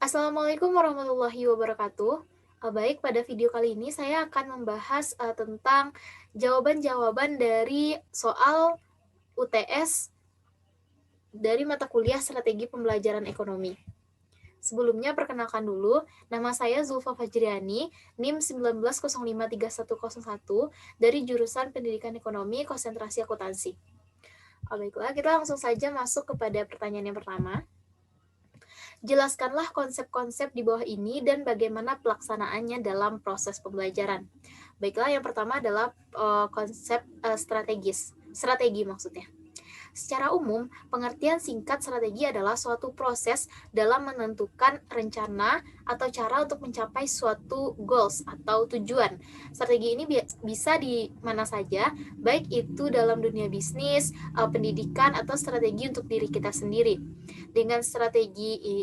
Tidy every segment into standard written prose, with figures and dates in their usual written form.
Assalamualaikum warahmatullahi wabarakatuh. Baik, pada video kali ini saya akan membahas tentang jawaban-jawaban dari soal UTS dari mata kuliah Strategi Pembelajaran Ekonomi. Sebelumnya perkenalkan dulu, nama saya Zulfa Fajriani, NIM 19053101 dari jurusan Pendidikan Ekonomi Konsentrasi Akuntansi. Baiklah, kita langsung saja masuk kepada pertanyaan yang pertama. Jelaskanlah konsep-konsep di bawah ini dan bagaimana pelaksanaannya dalam proses pembelajaran. Baiklah, yang pertama adalah konsep strategi maksudnya. Secara umum, pengertian singkat strategi adalah suatu proses dalam menentukan rencana atau cara untuk mencapai suatu goals atau tujuan. Strategi ini bisa di mana saja, baik itu dalam dunia bisnis, pendidikan, atau strategi untuk diri kita sendiri. Dengan strategi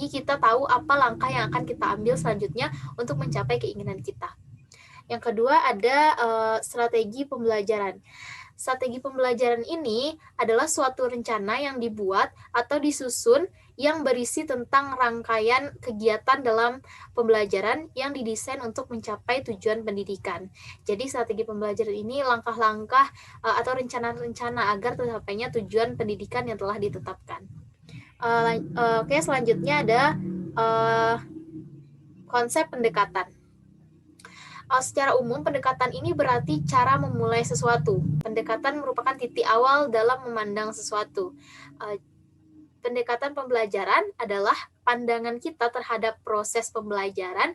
kita tahu apa langkah yang akan kita ambil selanjutnya untuk mencapai keinginan kita. Yang kedua ada strategi pembelajaran. Strategi pembelajaran ini adalah suatu rencana yang dibuat atau disusun yang berisi tentang rangkaian kegiatan dalam pembelajaran yang didesain untuk mencapai tujuan pendidikan. Jadi strategi pembelajaran ini langkah-langkah atau rencana-rencana agar tercapainya tujuan pendidikan yang telah ditetapkan. Oke, selanjutnya ada konsep pendekatan. Secara umum, pendekatan ini berarti cara memulai sesuatu. Pendekatan merupakan titik awal dalam memandang sesuatu. Pendekatan pembelajaran adalah pandangan kita terhadap proses pembelajaran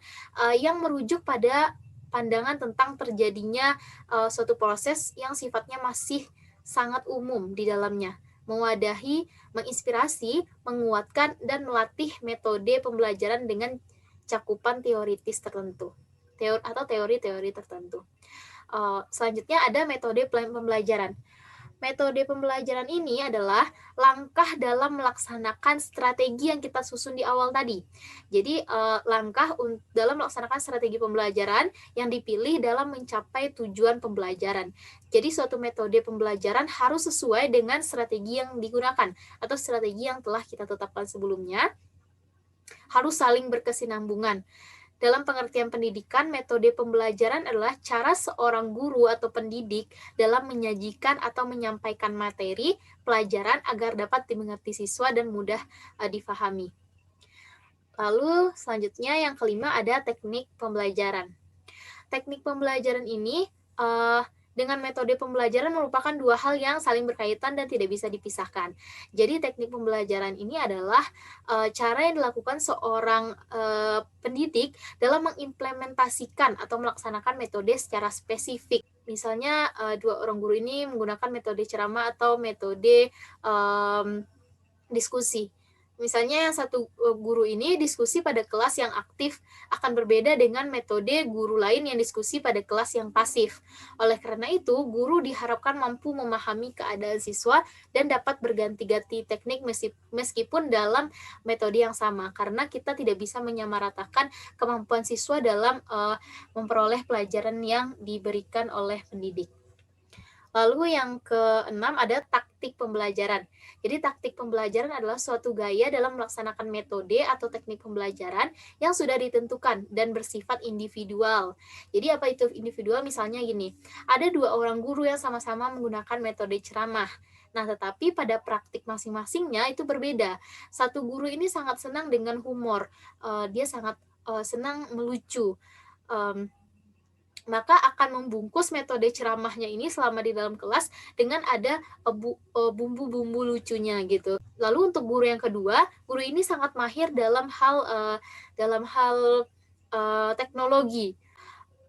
yang merujuk pada pandangan tentang terjadinya suatu proses yang sifatnya masih sangat umum di dalamnya, mewadahi, menginspirasi, menguatkan, dan melatih metode pembelajaran dengan cakupan teoritis tertentu. Teori-teori tertentu. Selanjutnya ada metode pembelajaran. Metode pembelajaran ini adalah langkah dalam melaksanakan strategi yang kita susun di awal tadi. Jadi langkah dalam melaksanakan strategi pembelajaran yang dipilih dalam mencapai tujuan pembelajaran. Jadi suatu metode pembelajaran harus sesuai dengan strategi yang digunakan atau strategi yang telah kita tetapkan sebelumnya, harus saling berkesinambungan. Dalam pengertian pendidikan, metode pembelajaran adalah cara seorang guru atau pendidik dalam menyajikan atau menyampaikan materi pelajaran agar dapat dimengerti siswa dan mudah difahami. Lalu selanjutnya yang kelima ada teknik pembelajaran. Teknik pembelajaran ini dengan metode pembelajaran merupakan dua hal yang saling berkaitan dan tidak bisa dipisahkan. Jadi teknik pembelajaran ini adalah cara yang dilakukan seorang pendidik dalam mengimplementasikan atau melaksanakan metode secara spesifik. Misalnya dua orang guru ini menggunakan metode ceramah atau metode diskusi. Misalnya yang satu guru ini diskusi pada kelas yang aktif akan berbeda dengan metode guru lain yang diskusi pada kelas yang pasif. Oleh karena itu, guru diharapkan mampu memahami keadaan siswa dan dapat berganti-ganti teknik meskipun dalam metode yang sama, karena kita tidak bisa menyamaratakan kemampuan siswa dalam memperoleh pelajaran yang diberikan oleh pendidik. Lalu yang keenam ada taktik pembelajaran. Jadi taktik pembelajaran adalah suatu gaya dalam melaksanakan metode atau teknik pembelajaran yang sudah ditentukan dan bersifat individual. Jadi apa itu individual? Misalnya gini, ada dua orang guru yang sama-sama menggunakan metode ceramah. Nah, tetapi pada praktik masing-masingnya itu berbeda. Satu guru ini sangat senang dengan humor, dia sangat senang melucu. Maka akan membungkus metode ceramahnya ini selama di dalam kelas dengan ada bumbu-bumbu lucunya gitu. Lalu untuk guru yang kedua, guru ini sangat mahir dalam hal teknologi.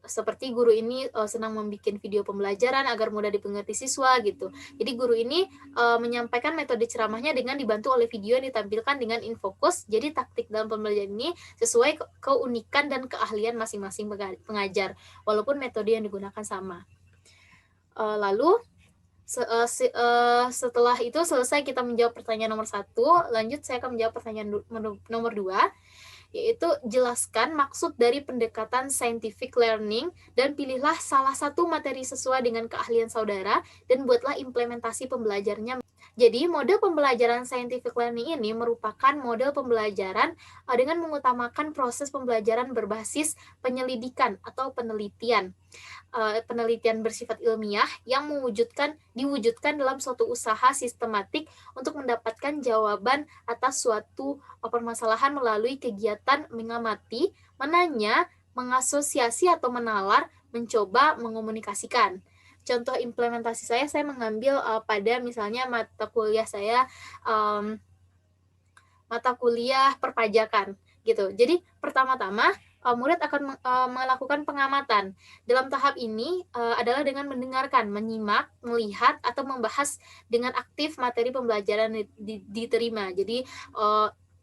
Seperti guru ini senang membuat video pembelajaran agar mudah dimengerti siswa gitu. Jadi guru ini menyampaikan metode ceramahnya dengan dibantu oleh video yang ditampilkan dengan infokus. Jadi taktik dalam pembelajaran ini sesuai keunikan dan keahlian masing-masing pengajar, walaupun metode yang digunakan sama. Lalu setelah itu selesai kita menjawab pertanyaan nomor 1, lanjut saya akan menjawab pertanyaan nomor 2, yaitu jelaskan maksud dari pendekatan scientific learning dan pilihlah salah satu materi sesuai dengan keahlian saudara dan buatlah implementasi pembelajarannya. Jadi, model pembelajaran scientific learning ini merupakan model pembelajaran dengan mengutamakan proses pembelajaran berbasis penyelidikan atau penelitian. Penelitian bersifat ilmiah yang diwujudkan dalam suatu usaha sistematik untuk mendapatkan jawaban atas suatu permasalahan melalui kegiatan mengamati, menanya, mengasosiasi atau menalar, mencoba, mengomunikasikan. Contoh implementasi saya mengambil pada misalnya mata kuliah perpajakan gitu. Jadi pertama-tama murid akan melakukan pengamatan. Dalam tahap ini adalah dengan mendengarkan, menyimak, melihat atau membahas dengan aktif materi pembelajaran diterima. Jadi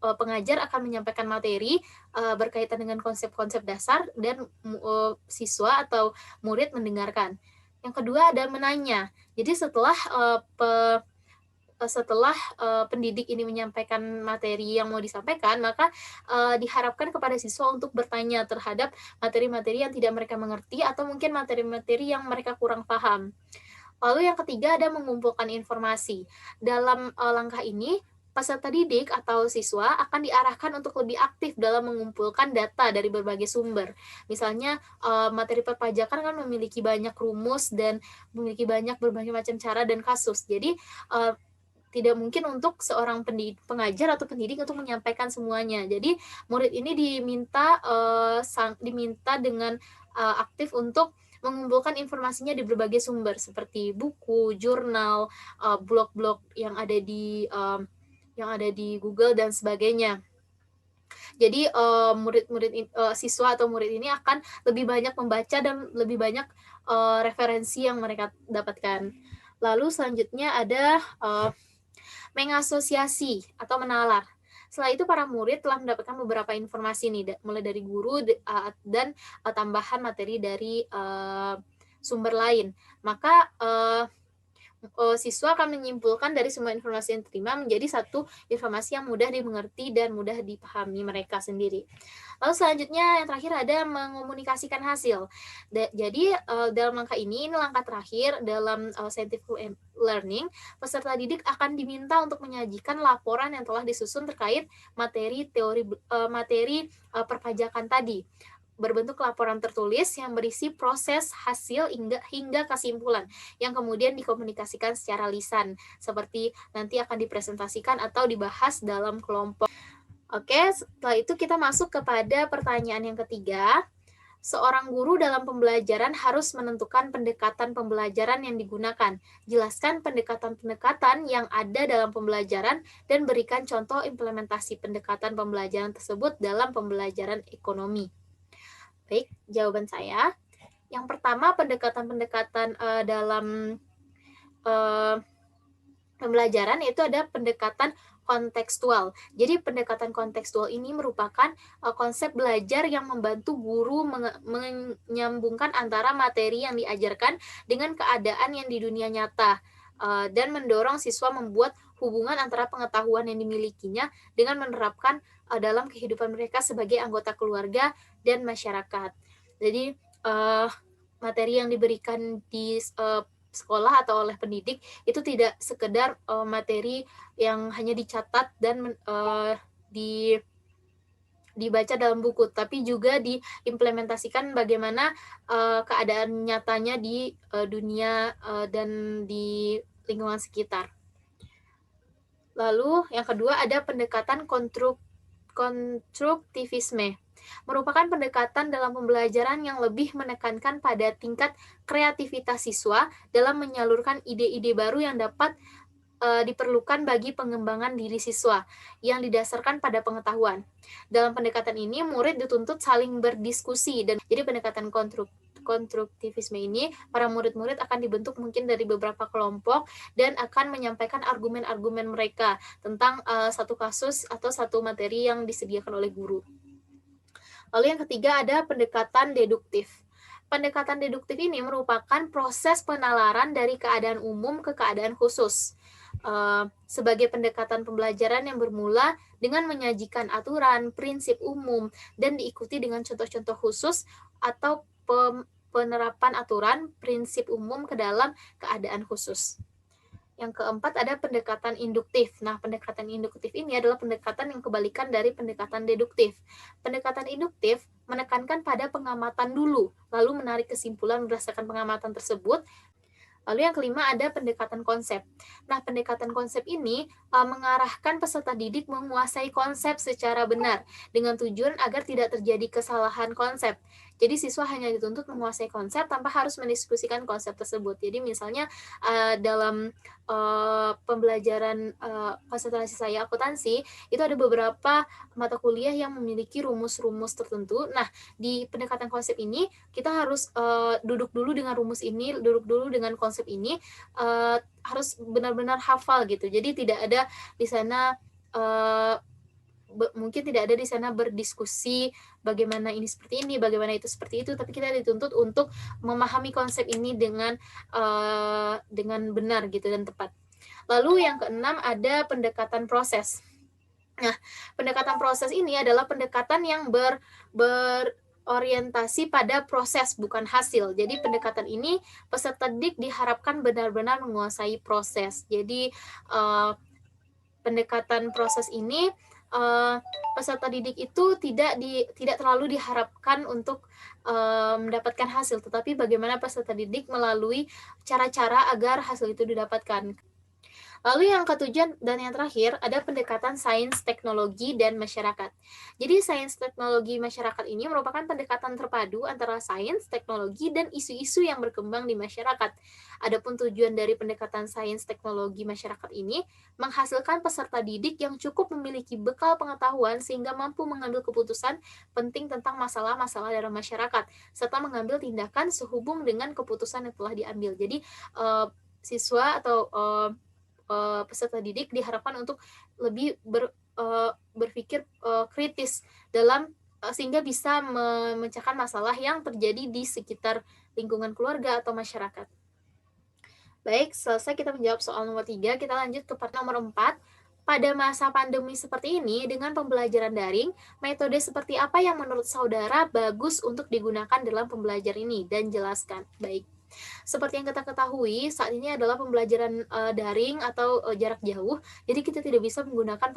pengajar akan menyampaikan materi berkaitan dengan konsep-konsep dasar dan siswa atau murid mendengarkan. Yang kedua ada menanya. Jadi setelah pendidik ini menyampaikan materi yang mau disampaikan, maka diharapkan kepada siswa untuk bertanya terhadap materi-materi yang tidak mereka mengerti atau mungkin materi-materi yang mereka kurang paham. Lalu yang ketiga ada mengumpulkan informasi. Dalam langkah ini, peserta didik atau siswa akan diarahkan untuk lebih aktif dalam mengumpulkan data dari berbagai sumber. Misalnya materi perpajakan kan memiliki banyak rumus dan memiliki berbagai macam cara dan kasus. Jadi tidak mungkin untuk seorang pengajar atau pendidik untuk menyampaikan semuanya. Jadi murid ini diminta dengan aktif untuk mengumpulkan informasinya di berbagai sumber seperti buku, jurnal, blog-blog yang ada di Google dan sebagainya. Jadi siswa atau murid ini akan lebih banyak membaca dan lebih banyak referensi yang mereka dapatkan. Lalu selanjutnya ada mengasosiasi atau menalar. Setelah itu para murid telah mendapatkan beberapa informasi nih, mulai dari guru dan tambahan materi dari sumber lain. Maka siswa akan menyimpulkan dari semua informasi yang diterima menjadi satu informasi yang mudah dimengerti dan mudah dipahami mereka sendiri. Lalu selanjutnya yang terakhir ada mengomunikasikan hasil. Jadi dalam langkah ini langkah terakhir dalam scientific learning, peserta didik akan diminta untuk menyajikan laporan yang telah disusun terkait materi perpajakan tadi, berbentuk laporan tertulis yang berisi proses, hasil, hingga kesimpulan yang kemudian dikomunikasikan secara lisan, seperti nanti akan dipresentasikan atau dibahas dalam kelompok. Oke, setelah itu kita masuk kepada pertanyaan yang ketiga. Seorang guru dalam pembelajaran harus menentukan pendekatan pembelajaran yang digunakan. Jelaskan pendekatan-pendekatan yang ada dalam pembelajaran dan berikan contoh implementasi pendekatan pembelajaran tersebut dalam pembelajaran ekonomi. Baik, jawaban saya. Yang pertama, pendekatan-pendekatan dalam pembelajaran itu ada pendekatan kontekstual. Jadi pendekatan kontekstual ini merupakan konsep belajar yang membantu guru menyambungkan antara materi yang diajarkan dengan keadaan yang di dunia nyata dan mendorong siswa membuat hubungan antara pengetahuan yang dimilikinya dengan menerapkan dalam kehidupan mereka sebagai anggota keluarga dan masyarakat. Jadi materi yang diberikan di sekolah atau oleh pendidik itu tidak sekedar materi yang hanya dicatat dan dibaca dalam buku, tapi juga diimplementasikan bagaimana keadaan nyatanya di dunia dan di lingkungan sekitar. Lalu yang kedua ada pendekatan konstruktivisme. Merupakan pendekatan dalam pembelajaran yang lebih menekankan pada tingkat kreativitas siswa dalam menyalurkan ide-ide baru yang dapat diperlukan bagi pengembangan diri siswa yang didasarkan pada pengetahuan. Dalam pendekatan ini, murid dituntut saling berdiskusi dan jadi pendekatan konstruktivisme ini, para murid-murid akan dibentuk mungkin dari beberapa kelompok dan akan menyampaikan argumen-argumen mereka tentang satu kasus atau satu materi yang disediakan oleh guru. Lalu yang ketiga ada pendekatan deduktif. Pendekatan deduktif ini merupakan proses penalaran dari keadaan umum ke keadaan khusus. Sebagai pendekatan pembelajaran yang bermula dengan menyajikan aturan, prinsip umum, dan diikuti dengan contoh-contoh khusus atau penerapan aturan, prinsip umum ke dalam keadaan khusus. Yang keempat ada pendekatan induktif. Nah, pendekatan induktif ini adalah pendekatan yang kebalikan dari pendekatan deduktif. Pendekatan induktif menekankan pada pengamatan dulu, lalu menarik kesimpulan berdasarkan pengamatan tersebut. Lalu yang kelima ada pendekatan konsep. Nah, pendekatan konsep ini mengarahkan peserta didik menguasai konsep secara benar dengan tujuan agar tidak terjadi kesalahan konsep. Jadi siswa hanya dituntut menguasai konsep tanpa harus mendiskusikan konsep tersebut. Jadi misalnya dalam pembelajaran konsentrasi saya akuntansi itu ada beberapa mata kuliah yang memiliki rumus-rumus tertentu. Nah, di pendekatan konsep ini kita harus duduk dulu dengan rumus ini, duduk dulu dengan konsep ini, harus benar-benar hafal gitu. Jadi tidak ada di sana mungkin tidak ada di sana berdiskusi bagaimana ini seperti ini, bagaimana itu seperti itu, tapi kita dituntut untuk memahami konsep ini dengan benar gitu dan tepat. Lalu yang keenam ada pendekatan proses. Nah, pendekatan proses ini adalah pendekatan yang berorientasi pada proses bukan hasil. Jadi pendekatan ini peserta didik diharapkan benar-benar menguasai proses. Jadi pendekatan proses ini peserta didik itu tidak terlalu diharapkan untuk mendapatkan hasil, tetapi bagaimana peserta didik melalui cara-cara agar hasil itu didapatkan. Lalu yang ketujuh dan yang terakhir ada pendekatan sains, teknologi, dan masyarakat. Jadi sains, teknologi, masyarakat ini merupakan pendekatan terpadu antara sains, teknologi, dan isu-isu yang berkembang di masyarakat. Adapun tujuan dari pendekatan sains, teknologi, masyarakat ini menghasilkan peserta didik yang cukup memiliki bekal pengetahuan sehingga mampu mengambil keputusan penting tentang masalah-masalah dalam masyarakat, serta mengambil tindakan sehubung dengan keputusan yang telah diambil. Jadi siswa atau peserta didik diharapkan untuk lebih berpikir kritis dalam sehingga bisa memecahkan masalah yang terjadi di sekitar lingkungan keluarga atau masyarakat. Baik, selesai kita menjawab soal nomor 3, kita lanjut ke part nomor 4. Pada masa pandemi seperti ini, dengan pembelajaran daring, metode seperti apa yang menurut saudara bagus untuk digunakan dalam pembelajaran ini? Dan jelaskan. Baik. Seperti yang kita ketahui, saat ini adalah pembelajaran daring atau jarak jauh, jadi kita tidak bisa menggunakan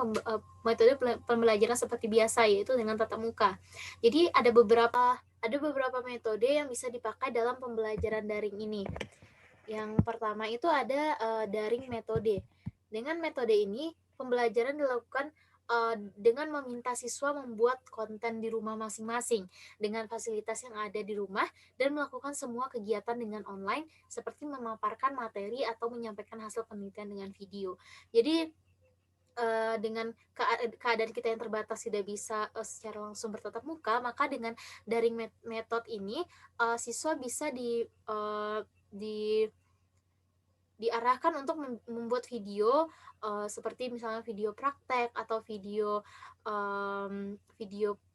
metode pembelajaran seperti biasa, yaitu dengan tatap muka. Jadi ada beberapa metode yang bisa dipakai dalam pembelajaran daring ini. Yang pertama itu ada daring metode. Dengan metode ini, pembelajaran dilakukan dengan meminta siswa membuat konten di rumah masing-masing dengan fasilitas yang ada di rumah dan melakukan semua kegiatan dengan online seperti memaparkan materi atau menyampaikan hasil penelitian dengan video. Jadi dengan keadaan kita yang terbatas tidak bisa secara langsung bertatap muka, maka dengan daring method ini siswa bisa diarahkan untuk membuat video seperti misalnya video praktek atau video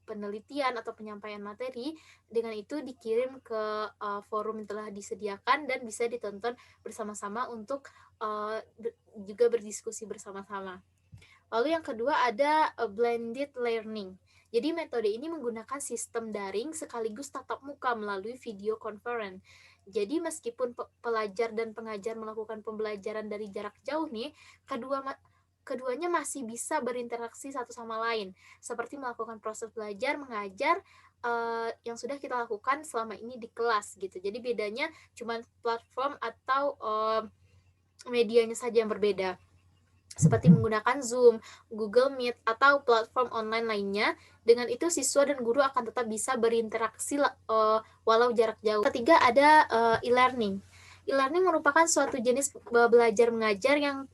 penelitian atau penyampaian materi. Dengan itu dikirim ke forum yang telah disediakan dan bisa ditonton bersama-sama untuk juga berdiskusi bersama-sama. Lalu yang kedua ada blended learning. Jadi metode ini menggunakan sistem daring sekaligus tatap muka melalui video conference. Jadi meskipun pelajar dan pengajar melakukan pembelajaran dari jarak jauh nih, keduanya masih bisa berinteraksi satu sama lain, seperti melakukan proses belajar mengajar yang sudah kita lakukan selama ini di kelas gitu. Jadi bedanya cuma platform atau medianya saja yang berbeda, seperti menggunakan Zoom, Google Meet, atau platform online lainnya. Dengan itu siswa dan guru akan tetap bisa berinteraksi walau jarak jauh. Ketiga ada e-learning. E-learning merupakan suatu jenis belajar mengajar yang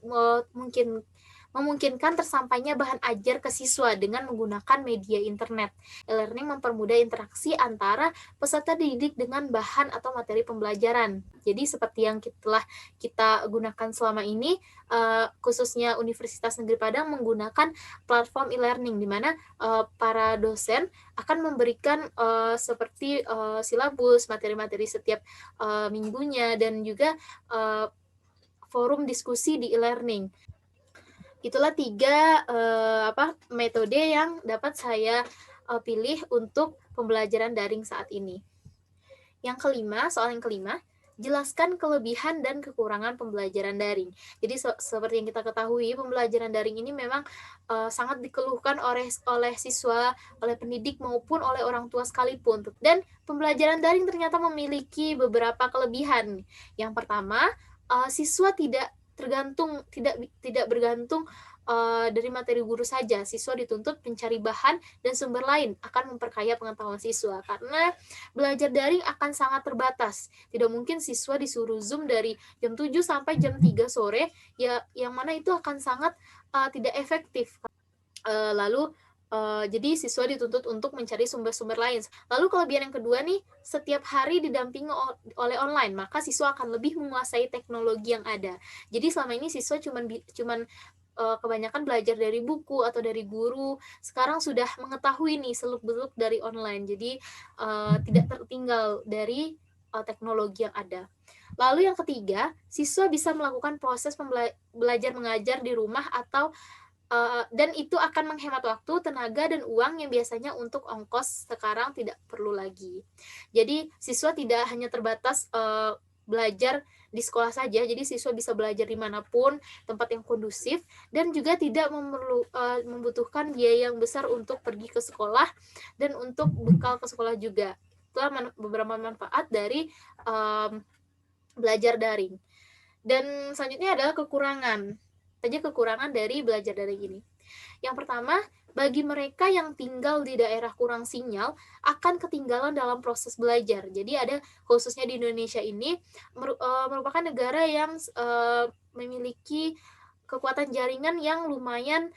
memungkinkan tersampainya bahan ajar ke siswa dengan menggunakan media internet. E-learning mempermudah interaksi antara peserta didik dengan bahan atau materi pembelajaran. Jadi seperti yang telah kita gunakan selama ini, khususnya Universitas Negeri Padang menggunakan platform e-learning di mana para dosen akan memberikan seperti silabus, materi-materi setiap minggunya, dan juga forum diskusi di e-learning. Itulah 3 metode yang dapat saya pilih untuk pembelajaran daring saat ini. Soal yang kelima, Jelaskan kelebihan dan kekurangan pembelajaran daring. Jadi seperti yang kita ketahui, pembelajaran daring ini memang sangat dikeluhkan oleh siswa, oleh pendidik maupun oleh orang tua sekalipun. Dan pembelajaran daring ternyata memiliki beberapa kelebihan. Yang pertama, siswa tidak bergantung dari materi guru saja. Siswa dituntut mencari bahan dan sumber lain akan memperkaya pengetahuan siswa, karena belajar daring akan sangat terbatas. Tidak mungkin siswa disuruh Zoom dari jam 7 sampai jam 3 sore, ya yang mana itu akan sangat tidak efektif. Lalu jadi siswa dituntut untuk mencari sumber-sumber lain. Lalu kelebihan yang kedua nih, setiap hari didampingi oleh online, maka siswa akan lebih menguasai teknologi yang ada. Jadi selama ini siswa cuman kebanyakan belajar dari buku atau dari guru. Sekarang sudah mengetahui nih seluk-beluk dari online. Jadi tidak tertinggal dari teknologi yang ada. Lalu yang ketiga, siswa bisa melakukan proses belajar mengajar di rumah atau dan itu akan menghemat waktu, tenaga, dan uang yang biasanya untuk ongkos sekarang tidak perlu lagi. Jadi siswa tidak hanya terbatas belajar di sekolah saja, jadi siswa bisa belajar dimanapun, tempat yang kondusif, dan juga tidak membutuhkan biaya yang besar untuk pergi ke sekolah dan untuk bekal ke sekolah juga. Itulah beberapa manfaat dari belajar daring. Dan selanjutnya adalah kekurangan dari belajar daring ini. Yang pertama, bagi mereka yang tinggal di daerah kurang sinyal akan ketinggalan dalam proses belajar. Jadi ada, khususnya di Indonesia ini merupakan negara yang memiliki kekuatan jaringan yang lumayan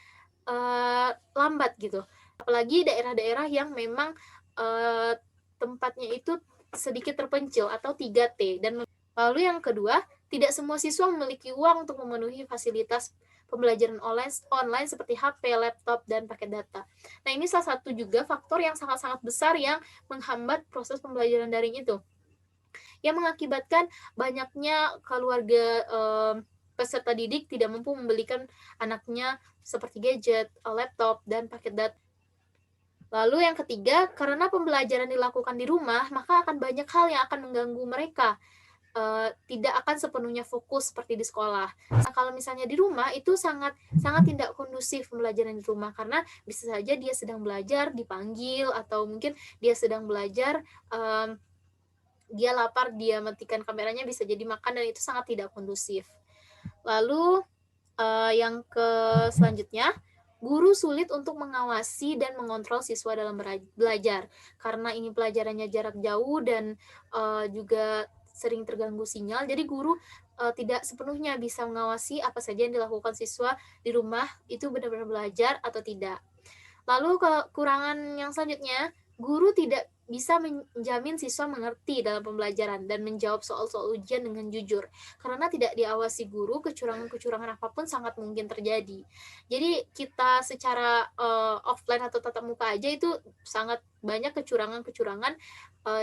lambat gitu. Apalagi daerah-daerah yang memang tempatnya itu sedikit terpencil atau 3T. Dan lalu yang kedua, tidak semua siswa memiliki uang untuk memenuhi fasilitas pembelajaran online seperti HP, laptop, dan paket data. Nah, ini salah satu juga faktor yang sangat-sangat besar yang menghambat proses pembelajaran daring itu, yang mengakibatkan banyaknya keluarga peserta didik tidak mampu membelikan anaknya seperti gadget, laptop, dan paket data. Lalu yang ketiga, karena pembelajaran dilakukan di rumah, maka akan banyak hal yang akan mengganggu mereka. Tidak akan sepenuhnya fokus seperti di sekolah. Nah, kalau misalnya di rumah itu sangat tidak kondusif pembelajaran di rumah, karena bisa saja dia sedang belajar dipanggil, atau mungkin dia sedang belajar dia lapar, dia matikan kameranya, bisa jadi makan, dan itu sangat tidak kondusif. Lalu yang selanjutnya, guru sulit untuk mengawasi dan mengontrol siswa dalam belajar, karena ini pelajarannya jarak jauh dan juga sering terganggu sinyal. Jadi guru tidak sepenuhnya bisa mengawasi apa saja yang dilakukan siswa di rumah itu benar-benar belajar atau tidak. Lalu kekurangan yang selanjutnya, guru tidak bisa menjamin siswa mengerti dalam pembelajaran dan menjawab soal-soal ujian dengan jujur. Karena tidak diawasi guru, kecurangan-kecurangan apapun sangat mungkin terjadi. Jadi kita secara offline atau tatap muka aja itu sangat banyak kecurangan-kecurangan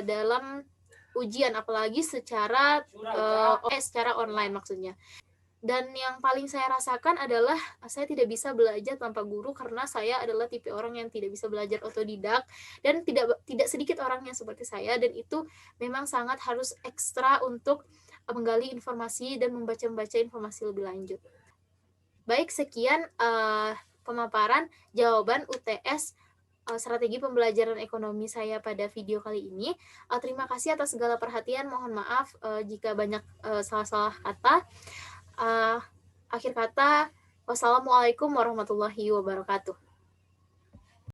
dalam ujian, apalagi secara online maksudnya. Dan yang paling saya rasakan adalah saya tidak bisa belajar tanpa guru, karena saya adalah tipe orang yang tidak bisa belajar otodidak, dan tidak sedikit orang yang seperti saya, dan itu memang sangat harus ekstra untuk menggali informasi dan membaca informasi lebih lanjut. Baik, sekian pemaparan jawaban UTS strategi pembelajaran ekonomi saya pada video kali ini. Terima kasih atas segala perhatian. Mohon maaf jika banyak salah-salah kata. Akhir kata, wassalamualaikum warahmatullahi wabarakatuh.